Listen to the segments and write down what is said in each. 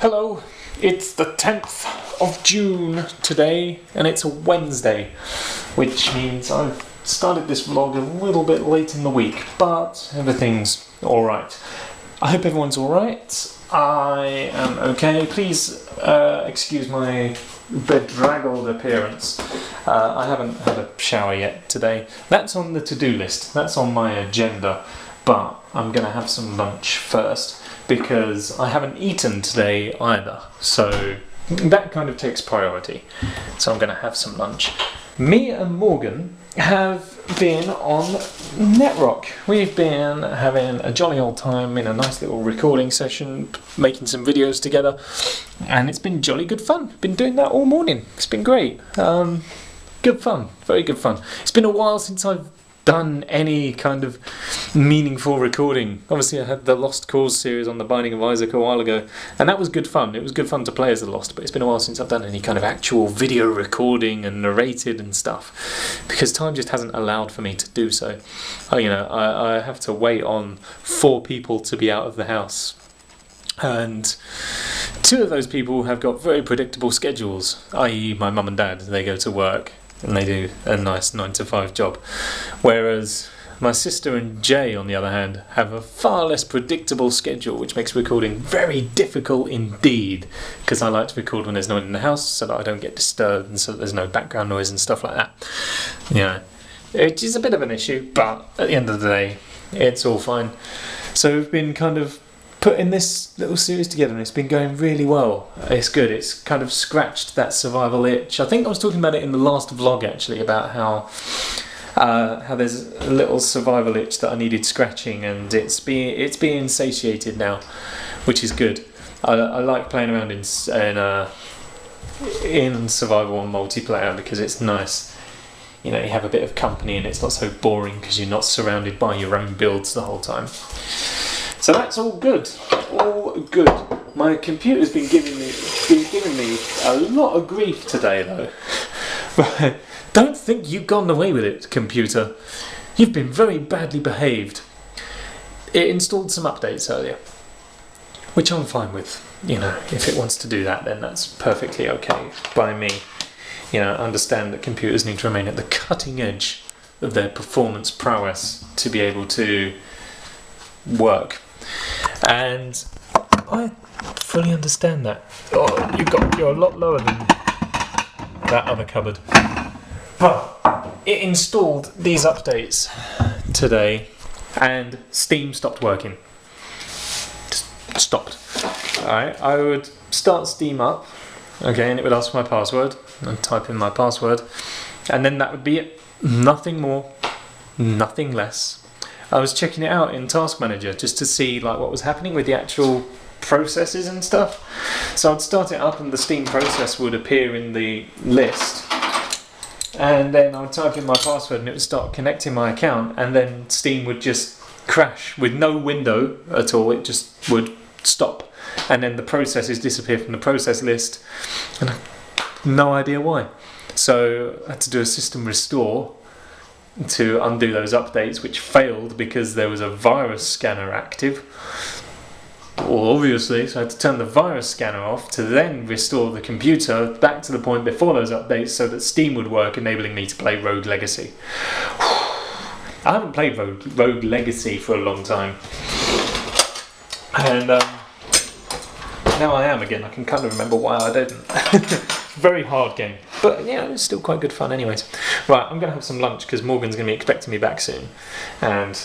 Hello, it's the 10th of June today, and it's a Wednesday, which means I've started this vlog a little bit late in the week, but everything's alright. I hope everyone's alright. I am okay. Please excuse my bedraggled appearance. I haven't had a shower yet today. That's on the to-do list, that's on my agenda, but I'm going to have some lunch first, because I haven't eaten today either, so that kind of takes priority. So I'm going to have some lunch. Me and Morgan have been on Netrock. We've been having a jolly old time in a nice little recording session, making some videos together, and it's been jolly good fun. Been doing that all morning. It's been great. Good fun, very good fun. It's been a while since I've done any kind of meaningful recording. Obviously I had the Lost Cause series on the Binding of Isaac a while ago, and that was good fun. It was good fun to play as the Lost, but it's been a while since I've done any kind of actual video recording and narrated and stuff, because time just hasn't allowed for me to do so. I have to wait on 4 people to be out of the house, and 2 of those people have got very predictable schedules, i.e. my mum and dad. They go to work and they do a nice 9-to-5 job, whereas my sister and Jay, on the other hand, have a far less predictable schedule, which makes recording very difficult indeed, because I like to record when there's no one in the house so that I don't get disturbed and so that there's no background noise and stuff like that. Yeah, it is a bit of an issue, but at the end of the day it's all fine. So we've been kind of putting this little series together, and it's been going really well. It's good. It's kind of scratched that survival itch. I think I was talking about it in the last vlog actually, about how there's a little survival itch that I needed scratching, and it's being satiated now, which is good. I like playing around in survival and multiplayer because it's nice. You know, you have a bit of company and it's not so boring because you're not surrounded by your own builds the whole time. So that's all good, all good. My computer's been giving me a lot of grief today though. But don't think you've gotten away with it, computer. You've been very badly behaved. It installed some updates earlier, which I'm fine with. You know, if it wants to do that, then that's perfectly okay by me. You know, I understand that computers need to remain at the cutting edge of their performance prowess to be able to work. And I fully understand that. Oh, you're a lot lower than that other cupboard. But it installed these updates today, and Steam stopped working. Just stopped. Alright, I would start Steam up, okay, and it would ask for my password. I'd type in my password, and then that would be it. Nothing more, nothing less. I was checking it out in Task Manager just to see like what was happening with the actual processes and stuff. So I'd start it up and the Steam process would appear in the list, and then I would type in my password and it would start connecting my account, and then Steam would just crash with no window at all. It just would stop, and then the processes disappear from the process list, and I have no idea why. So I had to do a system restore to undo those updates, which failed because there was a virus scanner active. Well, obviously, so I had to turn the virus scanner off to then restore the computer back to the point before those updates so that Steam would work, enabling me to play Rogue Legacy. I haven't played Rogue Legacy for a long time, and now I am again. I can kind of remember why I didn't. Very hard game, but yeah, it's still quite good fun anyways. Right, I'm going to have some lunch because Morgan's going to be expecting me back soon, and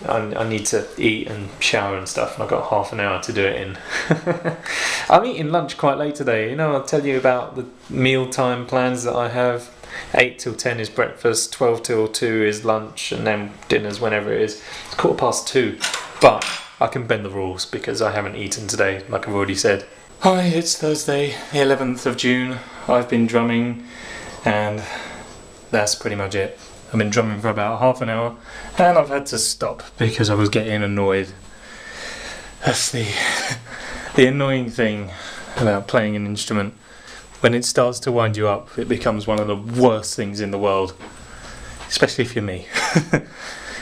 I need to eat and shower and stuff, and I've got half an hour to do it in. I'm eating lunch quite late today. You know, I'll tell you about the mealtime plans that I have. 8 till 10 is breakfast, 12 till 2 is lunch, and then dinner's whenever it is. It's 2:15, but I can bend the rules because I haven't eaten today, like I've already said. Hi, it's Thursday, the 11th of June. I've been drumming, and that's pretty much it. I've been drumming for about half an hour, and I've had to stop because I was getting annoyed. That's the annoying thing about playing an instrument. When it starts to wind you up, it becomes one of the worst things in the world. Especially if you're me.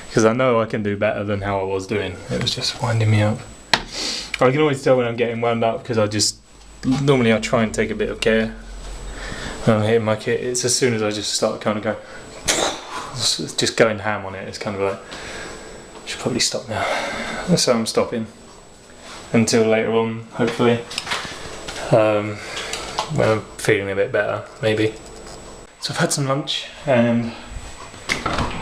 Because I know I can do better than how I was doing. It was just winding me up. I can always tell when I'm getting wound up because normally I try and take a bit of care when I'm hitting my kit. It's as soon as I just start kind of going, just going ham on it, it's kind of like, I should probably stop now. So I'm stopping until later on, hopefully, when I'm feeling a bit better, maybe. So I've had some lunch and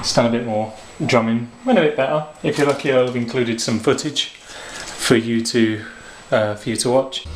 it's done a bit more drumming, went a bit better. If you're lucky, I'll have included some footage for you to watch.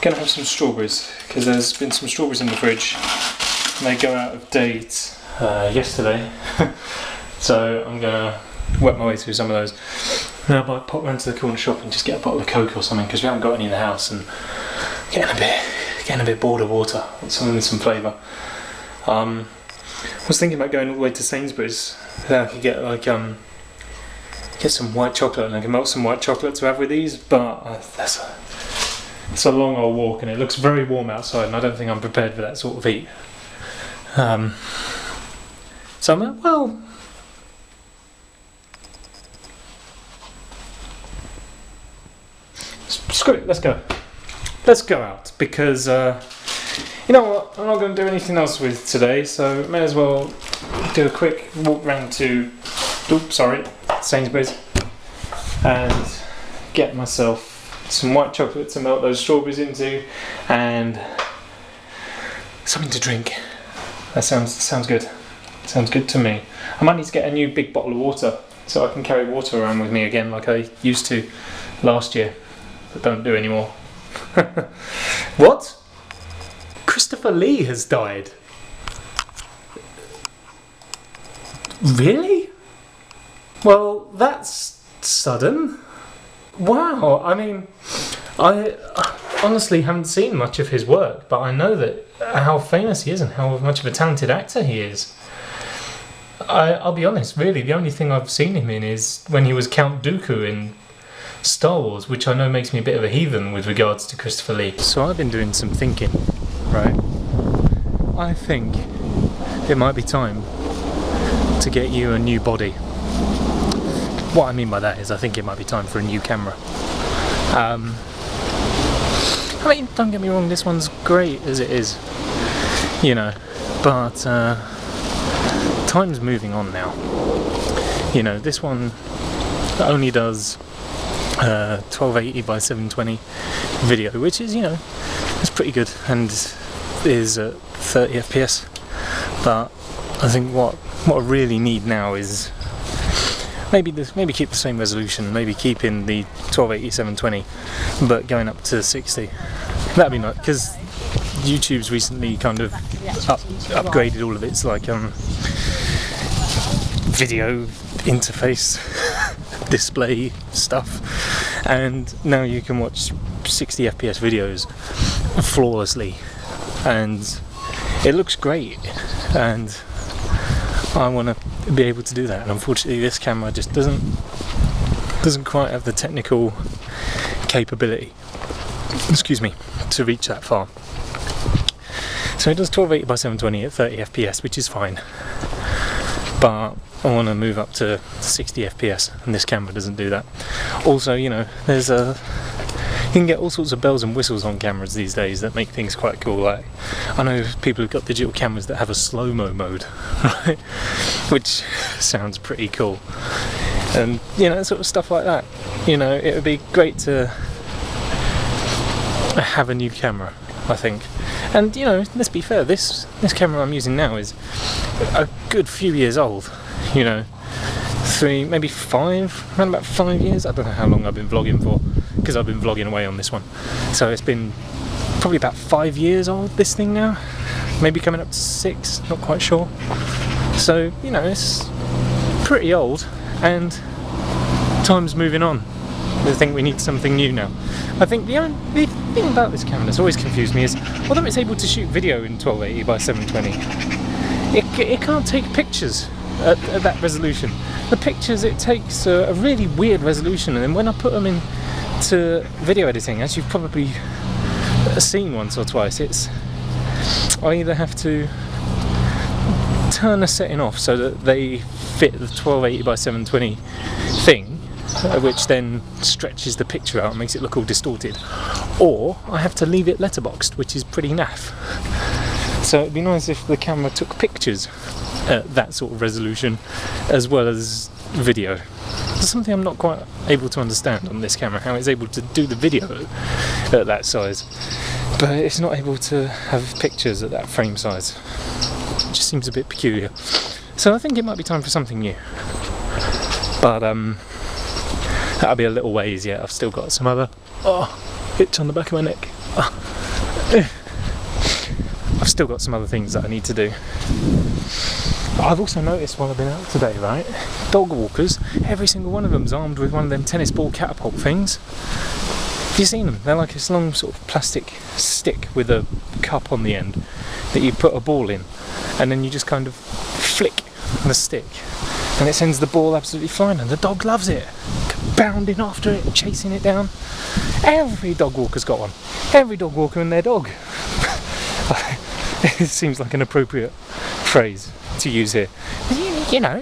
Gonna have some strawberries because there's been some strawberries in the fridge and they go out of date yesterday. So I'm gonna work my way through some of those. Then I might pop round to the corner shop and just get a bottle of Coke or something because we haven't got any in the house and getting a bit bored of water. Something with some flavour. I was thinking about going all the way to Sainsbury's. Then I could get like get some white chocolate and I can melt some white chocolate to have with these, but it's a long old walk and it looks very warm outside and I don't think I'm prepared for that sort of heat. So I'm like, well, screw it, let's go. Let's go out because, you know what, I'm not going to do anything else with today, so may as well do a quick walk round to, Sainsbury's and get myself some white chocolate to melt those strawberries into and something to drink. That sounds good. Sounds good to me. I might need to get a new big bottle of water so I can carry water around with me again like I used to last year, but don't do anymore. What? Christopher Lee has died. Really? Well, that's sudden. Wow, I mean, I honestly haven't seen much of his work, but I know that how famous he is and how much of a talented actor he is. I'll be honest, really, the only thing I've seen him in is when he was Count Dooku in Star Wars, which I know makes me a bit of a heathen with regards to Christopher Lee. So I've been doing some thinking, right? I think it might be time to get you a new body. What I mean by that is I think it might be time for a new camera. I mean, don't get me wrong, this one's great as it is, you know, but time's moving on now. You know, this one only does 1280 by 720 video, which is, you know, it's pretty good and is at 30 FPS. But I think what I really need now is maybe keep the same resolution, maybe keep in the 1280 720, but going up to 60. That'd be nice because YouTube's recently kind of upgraded all of its like video interface display stuff, and now you can watch 60 FPS videos flawlessly, and it looks great, and I want to be able to do that, and unfortunately this camera just doesn't quite have the technical capability, excuse me, to reach that far. So it does 1280 by 720 at 30 FPS, which is fine, but I want to move up to 60 FPS, and this camera doesn't do that. Also, you know, you can get all sorts of bells and whistles on cameras these days that make things quite cool. Like, I know people who've got digital cameras that have a slow-mo mode, right? Which sounds pretty cool. And, you know, sort of stuff like that. You know, it would be great to have a new camera, I think. And, you know, let's be fair, this camera I'm using now is a good few years old. You know, around about 5 years. I don't know how long I've been vlogging for, because I've been vlogging away on this one. So it's been probably about 5 years old, this thing now. Maybe coming up to 6, not quite sure. So, you know, it's pretty old, and time's moving on. They think we need something new now. I think the thing about this camera that's always confused me is, although it's able to shoot video in 1280 by 720, it can't take pictures at that resolution. The pictures it takes are a really weird resolution, and then when I put them into video editing, as you've probably seen once or twice, I either have to turn the setting off so that they fit the 1280 by 720 thing, which then stretches the picture out and makes it look all distorted, or I have to leave it letterboxed, which is pretty naff. So it'd be nice if the camera took pictures at that sort of resolution as well as video. There's something I'm not quite able to understand on this camera, how it's able to do the video at that size, but it's not able to have pictures at that frame size. It just seems a bit peculiar. So I think it might be time for something new. But that'll be a little ways yet. I've still got some other itch on the back of my neck. I've still got some other things that I need to do. I've also noticed while I've been out today, right, dog walkers, every single one of them's armed with one of them tennis ball catapult things. Have you seen them? They're like this long sort of plastic stick with a cup on the end that you put a ball in, and then you just kind of flick the stick and it sends the ball absolutely flying, and the dog loves it, bounding after it, chasing it down. Every dog walker's got one. Every dog walker and their dog. It seems like an appropriate phrase to use here. You know,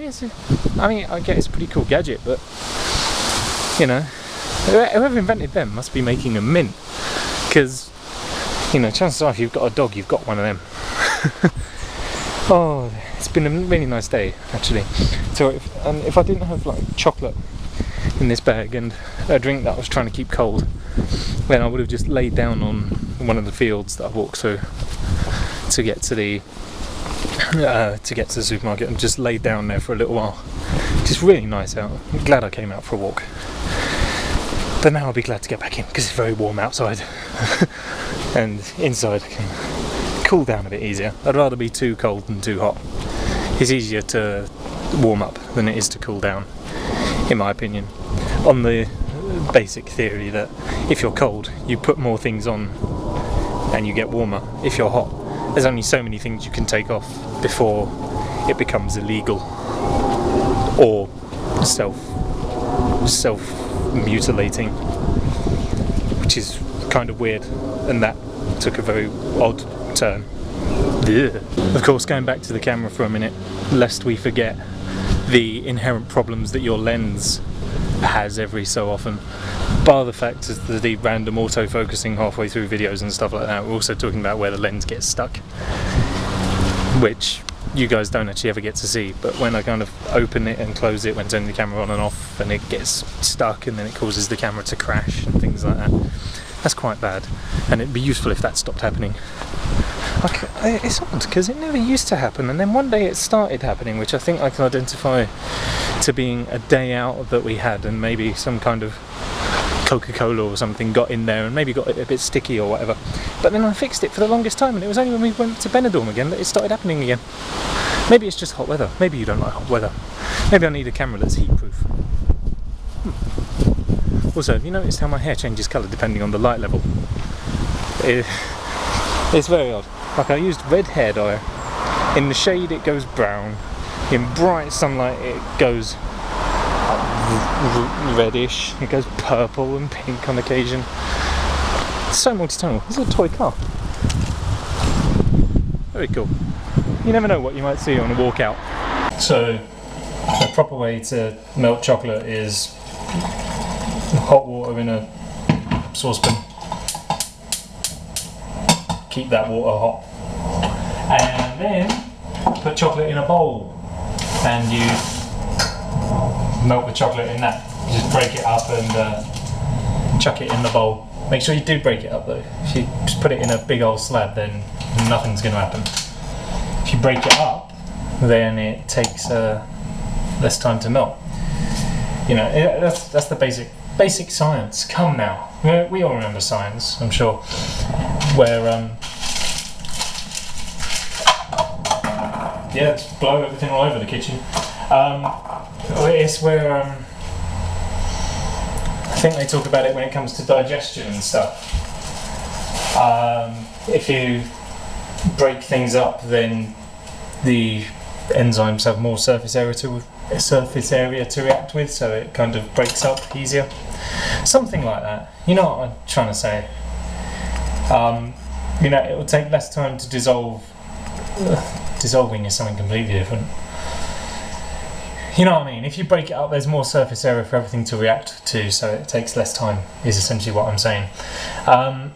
I mean, I get it's a pretty cool gadget, but you know, whoever invented them must be making a mint, because you know, chances are if you've got a dog, you've got one of them. Oh, it's been a really nice day actually. So if I didn't have like chocolate in this bag and a drink that I was trying to keep cold, then I would have just laid down on one of the fields that I walked through to get to the supermarket, and just laid down there for a little while. Just really nice out. I'm glad I came out for a walk. But now I'll be glad to get back in because it's very warm outside. And inside I can cool down a bit easier. I'd rather be too cold than too hot. It's easier to warm up than it is to cool down, in my opinion. On the basic theory that if you're cold, you put more things on and you get warmer. If you're hot, there's only so many things you can take off before it becomes illegal or self-mutilating, which is kind of weird, and that took a very odd turn. Ugh. Of course, going back to the camera for a minute, lest we forget the inherent problems that your lens has every so often, bar the fact that the random auto-focusing halfway through videos and stuff like that. We're also talking about where the lens gets stuck, which you guys don't actually ever get to see, but when I kind of open it and close it when turning the camera on and off, and it gets stuck and then it causes the camera to crash and things like that. That's quite bad, and it'd be useful if that stopped happening. It's odd because it never used to happen, and then one day it started happening, which I think I can identify to being a day out that we had, and maybe some kind of Coca-Cola or something got in there and maybe got it a bit sticky or whatever. But then I fixed it for the longest time, and it was only when we went to Benidorm again that it started happening again. Maybe it's just hot weather. Maybe you don't like hot weather. Maybe I need a camera that's heat-proof. Also, have you noticed how my hair changes colour depending on the light level? It's very odd. Like, I used red hair dye. In the shade it goes brown. In bright sunlight it goes reddish. It goes purple and pink on occasion. It's so multi-tonal. This is a toy car. Very cool. You never know what you might see on a walk out. So, the proper way to melt chocolate is hot water in a saucepan. Keep that water hot. And then put chocolate in a bowl. And you melt the chocolate in that. You just break it up and chuck it in the bowl. Make sure you do break it up though. If you just put it in a big old slab, then nothing's going to happen. If you break it up, then it takes less time to melt. You know, that's the basic science. Come now, we all remember science, I'm sure. Where yeah, just blow everything all over the kitchen. It's where think they talk about it when it comes to digestion and stuff. If you break things up, then the enzymes have more surface area to react with, so it kind of breaks up easier. Something like that. You know what I'm trying to say? You know, it will take less time to dissolve. Dissolving is something completely different. You know what I mean? If you break it up, there's more surface area for everything to react to, so it takes less time, is essentially what I'm saying. And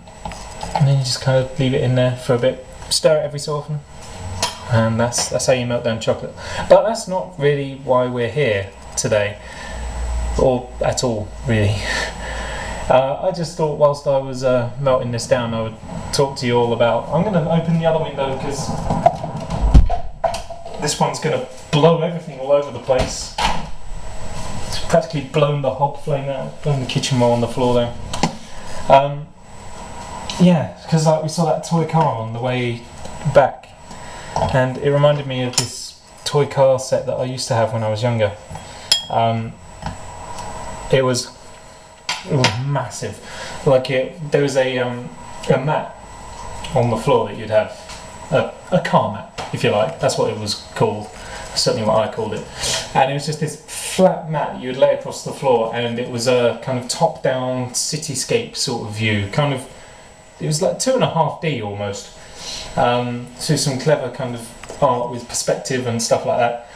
then you just kind of leave it in there for a bit, stir it every so often, and that's how you melt down chocolate. But that's not really why we're here today, or at all, really. I just thought whilst I was melting this down, I would talk to you all about... I'm going to open the other window because this one's going to blow everything all over the place. It's practically blown the hob flame out, blown the kitchen wall on the floor there. Yeah, because we saw that toy car on the way back, and it reminded me of this toy car set that I used to have when I was younger. It was massive. Like there was a mat on the floor that you'd have, a car mat, if you like. That's what it was called. Certainly what I called it. And it was just this flat mat that you would lay across the floor, and it was a kind of top-down cityscape sort of view. Kind of, it was like 2.5D almost. So some clever kind of art with perspective and stuff like that.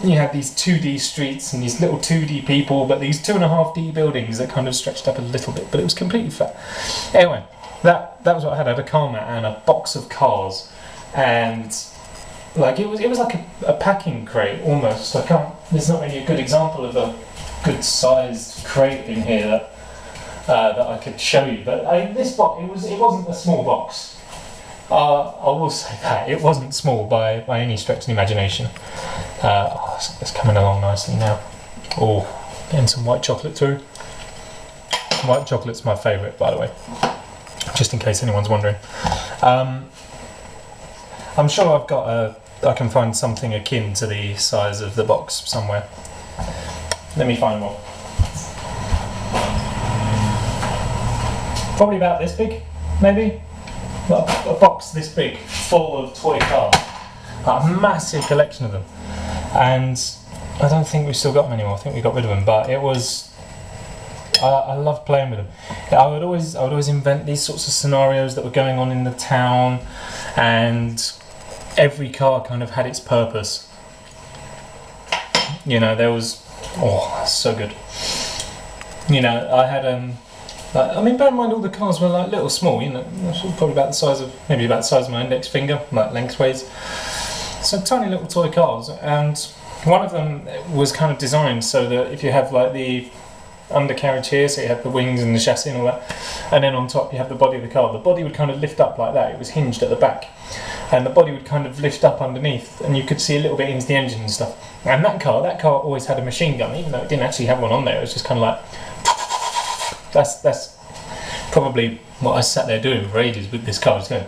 You had these 2D streets and these little 2D people, but these 2.5D buildings that kind of stretched up a little bit, but it was completely flat. Anyway, that was what I had. I had a car mat and a box of cars, and like it was like a packing crate almost. There's not really a good example of a good sized crate in here that I could show you, but this box, it wasn't a small box. I will say that it wasn't small by any stretch of the imagination. It's coming along nicely now. Oh, getting some white chocolate through. White chocolate's my favourite, by the way, just in case anyone's wondering. I'm sure I can find something akin to the size of the box somewhere. Let me find one. Probably about this big, maybe. Well, a box this big, full of toy cars. A massive collection of them. And I don't think we've still got them anymore. I think we got rid of them. But it was... I loved playing with them. I would always invent these sorts of scenarios that were going on in the town, and every car kind of had its purpose. You know, there was... Oh, that's so good. You know, I had... I mean, bear in mind all the cars were like little small, you know, probably about the size of, maybe about the size of my index finger, like lengthways. So tiny little toy cars, and one of them was kind of designed so that if you have like the undercarriage here, so you have the wings and the chassis and all that, and then on top you have the body of the car, the body would kind of lift up like that. It was hinged at the back, and the body would kind of lift up underneath, and you could see a little bit into the engine and stuff. And that car always had a machine gun, even though it didn't actually have one on there. It was just kind of like... That's probably what I sat there doing for ages with this car, just going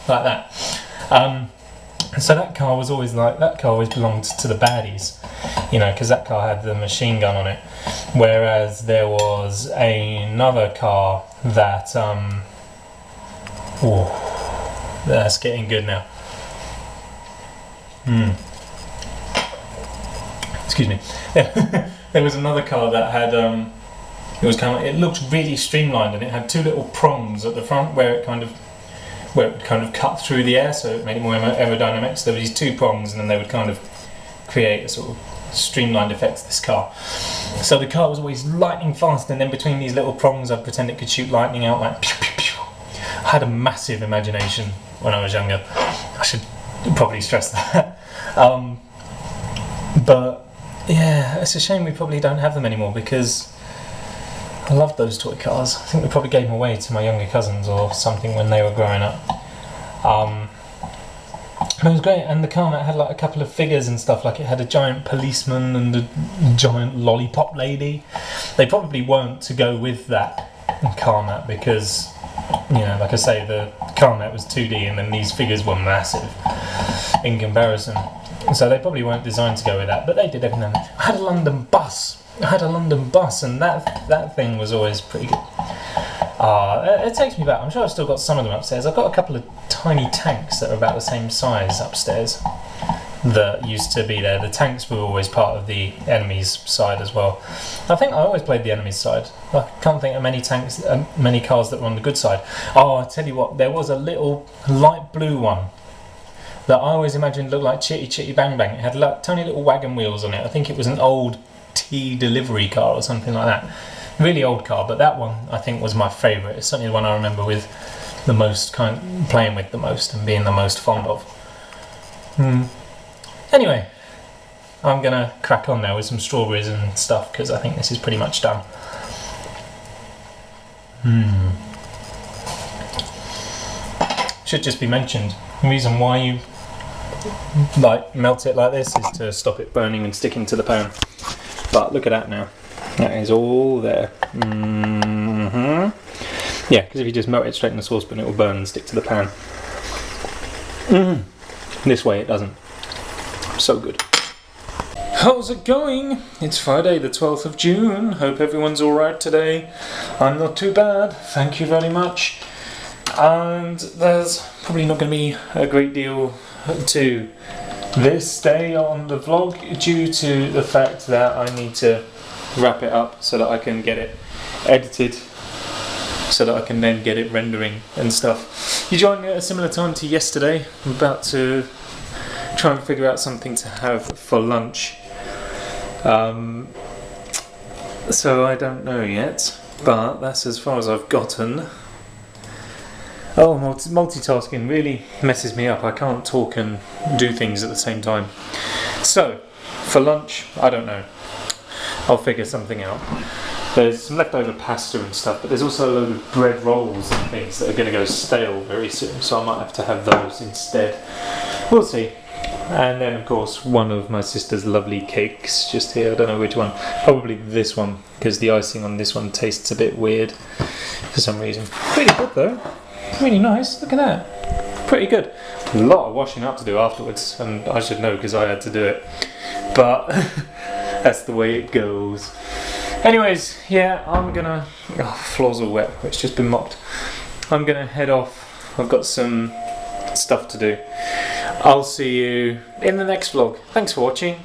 like that. So that car was always like, that car always belonged to the baddies, you know, because that car had the machine gun on it. Whereas there was another car that, oh, that's getting good now. Excuse me. There was another car that had, it looked really streamlined, and it had two little prongs at the front where it would kind of cut through the air, so it made it more aerodynamic. So there were these two prongs, and then they would kind of create a sort of streamlined effect to this car. So the car was always lightning fast, and then between these little prongs I'd pretend it could shoot lightning out like pew, pew, pew. I had a massive imagination when I was younger. I should probably stress that. But yeah, it's a shame we probably don't have them anymore, because I loved those toy cars. I think we probably gave them away to my younger cousins or something when they were growing up. It was great, and the car mat had like a couple of figures and stuff, like it had a giant policeman and a giant lollipop lady. They probably weren't to go with that car mat because, you know, like I say, the car mat was 2D and then these figures were massive in comparison. So they probably weren't designed to go with that, but they did every now and then. I had a London bus. I had a London bus, and that thing was always pretty good. It takes me back. I'm sure I've still got some of them upstairs. I've got a couple of tiny tanks that are about the same size upstairs that used to be there. The tanks were always part of the enemy's side as well. I think I always played the enemy's side. I can't think of many tanks, many cars that were on the good side. Oh, I tell you what, there was a little light blue one that I always imagined looked like Chitty Chitty Bang Bang. It had like tiny little wagon wheels on it. I think it was an old tea delivery car or something like that. Really old car, but that one I think was my favourite. It's certainly the one I remember with the most playing with the most and being the most fond of. Anyway, I'm gonna crack on now with some strawberries and stuff because I think this is pretty much done. Should just be mentioned, the reason why you melt it like this is to stop it burning and sticking to the pan. But look at that now. That is all there. Yeah, because if you just melt it straight in the saucepan, it will burn and stick to the pan. This way it doesn't. So good. How's it going? It's Friday the 12th of June. Hope everyone's alright today. I'm not too bad, thank you very much. And there's probably not going to be a great deal to this day on the vlog due to the fact that I need to wrap it up so that I can get it edited, so that I can then get it rendering and stuff. You joined me at a similar time to yesterday. I'm about to try and figure out something to have for lunch. So I don't know yet, but that's as far as I've gotten. Oh, multitasking really messes me up. I can't talk and do things at the same time. So, for lunch, I don't know. I'll figure something out. There's some leftover pasta and stuff, but there's also a load of bread rolls and things that are going to go stale very soon, so I might have to have those instead. We'll see. And then, of course, one of my sister's lovely cakes just here. I don't know which one. Probably this one, because the icing on this one tastes a bit weird for some reason. Pretty good though. Really nice. Look at that. Pretty good. A lot of washing up to do afterwards, and I should know because I had to do it. But that's the way it goes. Anyways, yeah, I'm gonna... Oh, floor's all wet. It's just been mopped. I'm gonna head off. I've got some stuff to do. I'll see you in the next vlog. Thanks for watching.